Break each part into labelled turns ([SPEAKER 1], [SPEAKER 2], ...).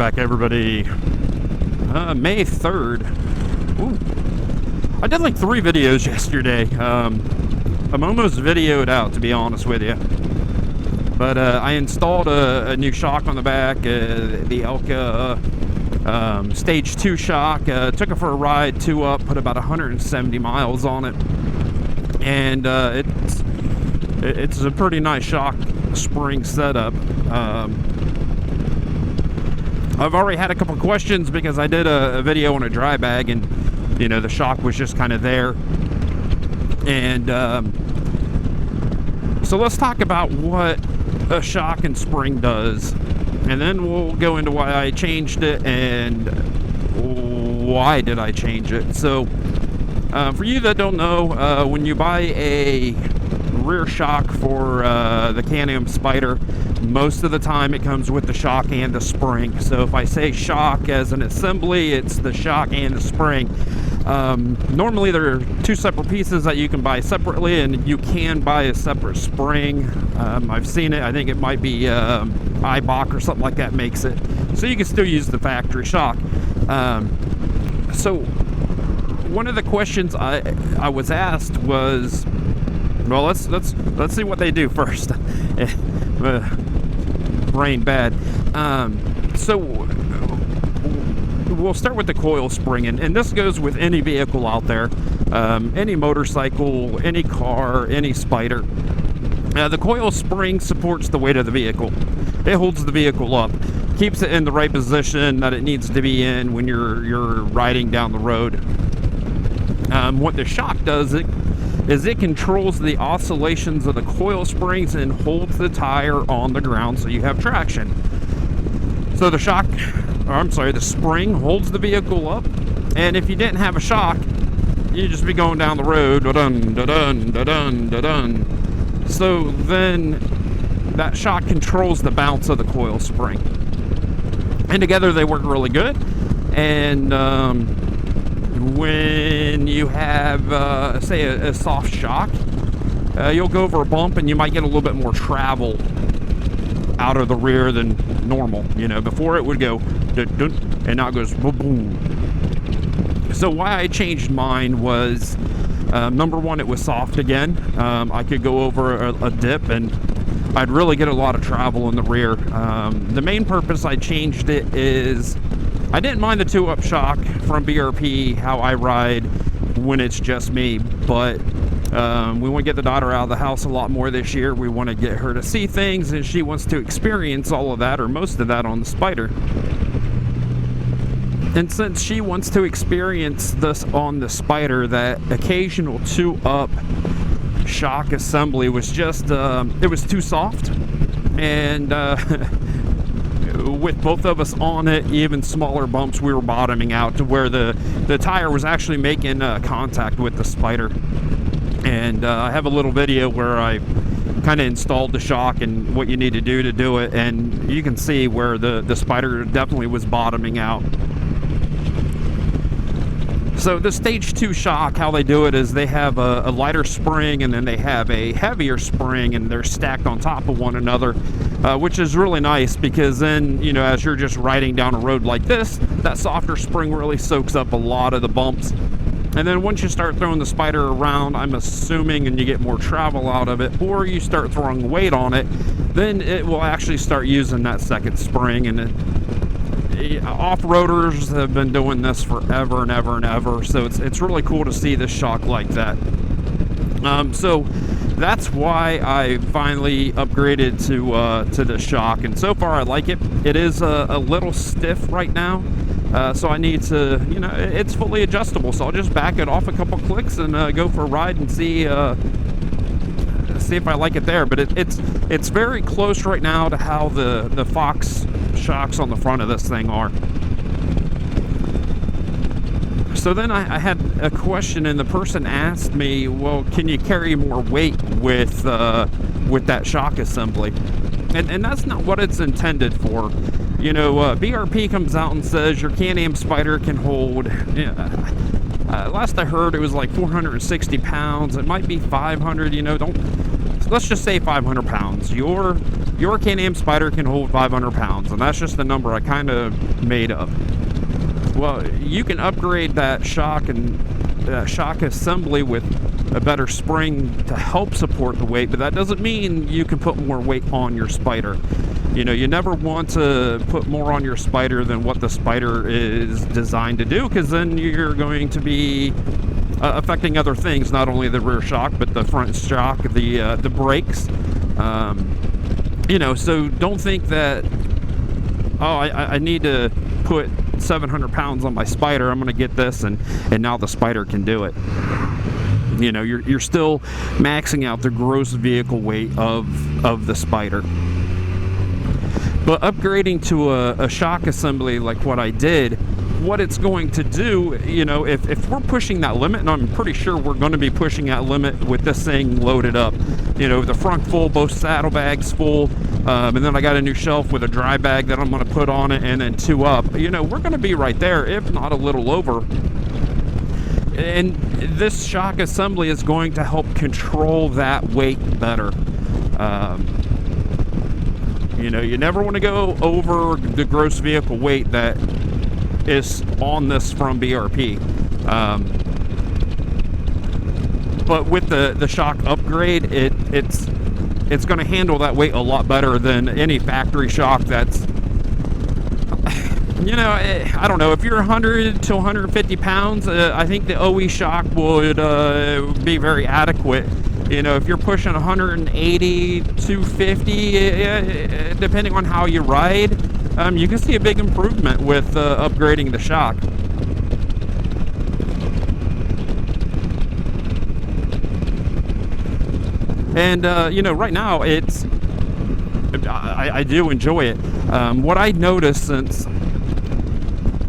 [SPEAKER 1] back, everybody. May 3rd. Ooh. I did like 3 videos yesterday. I'm almost videoed out, to be honest with you. But I installed a new shock on the back, the Elka Stage 2 shock. Took it for a ride, 2 up, put about 170 miles on it. And it's a pretty nice shock spring setup. I've already had a couple questions because I did a video on a dry bag, and you know, the shock was just kind of there. And so let's talk about what a shock and spring does, and then we'll go into why I changed it and why did I change it. So for you that don't know, when you buy a rear shock for the Can-Am Spyder, most of the time it comes with the shock and the spring. So if I say shock as an assembly, it's the shock and the spring. Normally there are 2 separate pieces that you can buy separately, and you can buy a separate spring. I've seen it. I think it might be Ibach or something like that makes it, so you can still use the factory shock. So one of the questions I was asked was, well, let's see what they do first. Brain bad. So we'll start with the coil spring, and this goes with any vehicle out there, any motorcycle, any car, any Spyder. The coil spring supports the weight of the vehicle. It holds the vehicle up, keeps it in the right position that it needs to be in when you're riding down the road. What the shock does is it controls the oscillations of the coil springs and holds the tire on the ground so you have traction. So the spring holds the vehicle up, and if you didn't have a shock, you'd just be going down the road, da-dun, da-dun, da-dun, da-dun. So then that shock controls the bounce of the coil spring. And together they work really good. And when you have, say, a soft shock, you'll go over a bump and you might get a little bit more travel out of the rear than normal. You know, before it would go dun, dun, and now it goes boom, boom. So why I changed mine was, number one, it was soft again. I could go over a dip and I'd really get a lot of travel in the rear. The main purpose I changed it is I didn't mind the 2-up shock from BRP, how I ride when it's just me, but we want to get the daughter out of the house a lot more this year. We want to get her to see things, and she wants to experience all of that, or most of that, on the Spyder. And since she wants to experience this on the Spyder, that occasional 2-up shock assembly was just, it was too soft. And with both of us on it, even smaller bumps, we were bottoming out to where the tire was actually making contact with the Spyder. And I have a little video where I kind of installed the shock and what you need to do it, and you can see where the Spyder definitely was bottoming out. So the Stage 2 shock, how they do it is they have a lighter spring and then they have a heavier spring, and they're stacked on top of one another, which is really nice because then, you know, as you're just riding down a road like this, that softer spring really soaks up a lot of the bumps. And then once you start throwing the Spyder around, I'm assuming, and you get more travel out of it, or you start throwing weight on it, then it will actually start using that second spring. And off-roaders have been doing this forever and ever and ever, so it's really cool to see this shock like that. So that's why I finally upgraded to the shock, and so far I like it. It is a little stiff right now, so I need to, you know, it's fully adjustable, so I'll just back it off a couple clicks and go for a ride and see if I like it there. But it's very close right now to how the Fox shocks on the front of this thing are. So then I had a question, and the person asked me, well, can you carry more weight with that shock assembly? And that's not what it's intended for. You know, BRP comes out and says your Can-Am Spyder can hold, last I heard it was like 460 pounds. It might be 500, you know, let's just say 500 pounds. Your your Can-Am Spyder can hold 500 pounds, and that's just the number I kind of made up. Well, you can upgrade that shock and shock assembly with a better spring to help support the weight, but that doesn't mean you can put more weight on your Spyder. You know, you never want to put more on your Spyder than what the Spyder is designed to do, because then you're going to be affecting other things, not only the rear shock, but the front shock, the brakes. You know, so don't think that, oh, I need to put 700 pounds on my Spyder, I'm going to get this, and now the Spyder can do it. You know, you're still maxing out the gross vehicle weight of the Spyder. But upgrading to a shock assembly like what I did, what it's going to do, you know, if we're pushing that limit, and I'm pretty sure we're going to be pushing that limit with this thing loaded up, you know, the front full, both saddlebags full, and then I got a new shelf with a dry bag that I'm going to put on it, and then 2 up, you know, we're going to be right there, if not a little over. And this shock assembly is going to help control that weight better. You know, you never want to go over the gross vehicle weight that is on this from BRP. But with the shock upgrade, it's going to handle that weight a lot better than any factory shock that's, you know, I don't know, if you're 100 to 150 pounds, I think the OE shock would be very adequate. You know, if you're pushing 180, 250, depending on how you ride, you can see a big improvement with upgrading the shock. And, you know, right now, I do enjoy it. What I noticed, since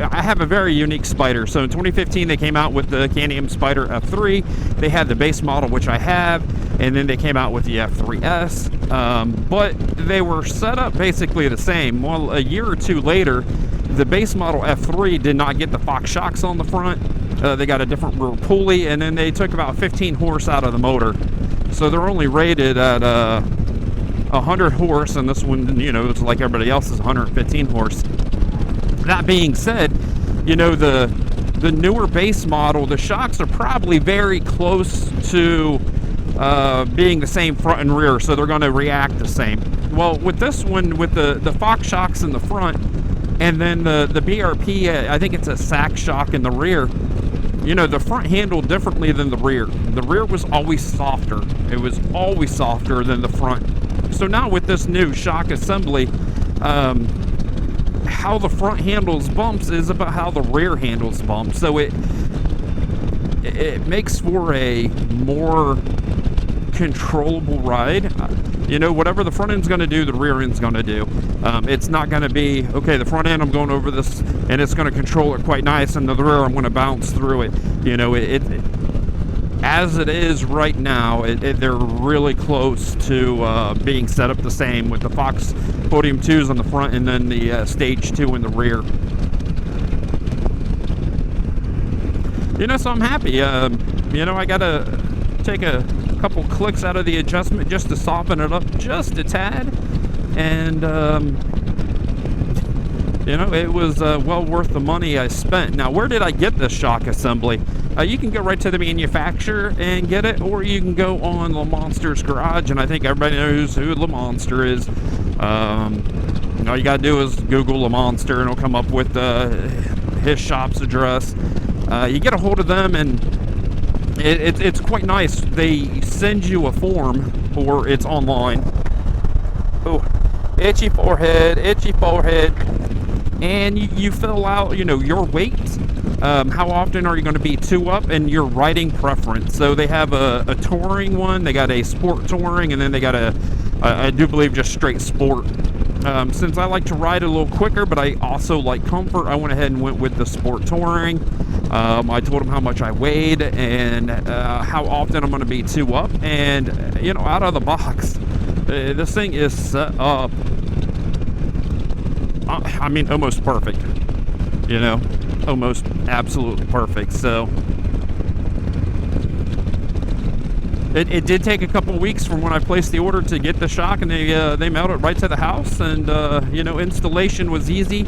[SPEAKER 1] I have a very unique Spyder. So in 2015, they came out with the Can-Am Spyder F3. They had the base model, which I have, and then they came out with the F3S. But they were set up basically the same. Well, a year or two later, the base model F3 did not get the Fox shocks on the front. They got a different rear pulley, and then they took about 15 horse out of the motor. So they're only rated at 100 horse, and this one, you know, it's like everybody else, is 115 horse. That being said, you know, the newer base model, the shocks are probably very close to being the same front and rear, so they're going to react the same. Well, with this one, with the Fox shocks in the front, and then the BRP, I think it's a sack shock in the rear, you know, the front handled differently than the rear. The rear was always softer. It was always softer than the front. So now with this new shock assembly, how the front handles bumps is about how the rear handles bumps. So it makes for a more controllable ride. You know, whatever the front end's going to do, the rear end's going to do. It's not going to be, okay, the front end, I'm going over this, and it's going to control it quite nice, and the rear, I'm going to bounce through it. You know, as it is right now, they're really close to being set up the same, with the Fox Podium 2s on the front and then the Stage 2 in the rear. You know, so I'm happy. You know, I got to take a couple clicks out of the adjustment just to soften it up just a tad. And, you know, it was well worth the money I spent. Now, where did I get this shock assembly? You can go right to the manufacturer and get it, or you can go on Le Monster's Garage, and I think everybody knows who Le Monster is. All you gotta do is Google Le Monster, and it'll come up with his shop's address. You get a hold of them, and it's quite nice. They send you a form, or it's online. Oh, itchy forehead, and you fill out, you know, your weight. How often are you going to be 2 up, and your riding preference. So they have a touring one, they got a sport touring, and then they got I do believe just straight sport. Since I like to ride a little quicker, but I also like comfort, I went ahead and went with the sport touring. I told them how much I weighed and how often I'm going to be 2 up, and you know, out of the box, this thing is set up, I mean, almost perfect. You know, almost absolutely perfect. So it did take a couple weeks from when I placed the order to get the shock, and they mailed it right to the house. And you know, installation was easy.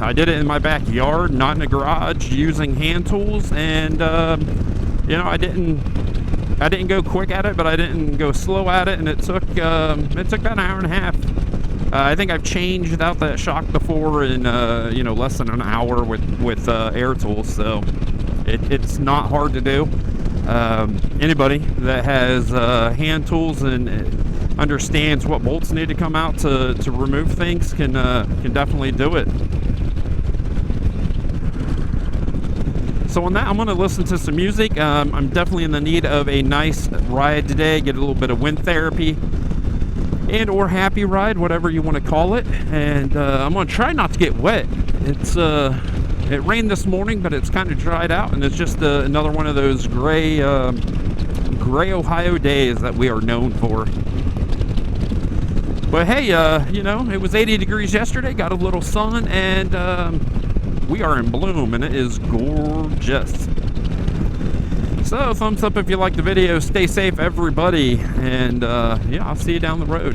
[SPEAKER 1] I did it in my backyard, not in a garage, using hand tools. And you know, I didn't go quick at it, but I didn't go slow at it, and it took about an hour and a half. I think I've changed out that shock before in you know, less than an hour with air tools, so it's not hard to do. Anybody that has hand tools and understands what bolts need to come out to remove things can definitely do it. So on that, I'm going to listen to some music. I'm definitely in the need of a nice ride today, get a little bit of wind therapy and or happy ride, whatever you want to call it. And I'm going to try not to get wet. It rained this morning, but it's kind of dried out, and it's just another one of those gray Ohio days that we are known for. But hey, you know, it was 80 degrees yesterday, got a little sun, and we are in bloom, and it is gorgeous. So thumbs up if you like the video. Stay safe, everybody, and yeah, I'll see you down the road.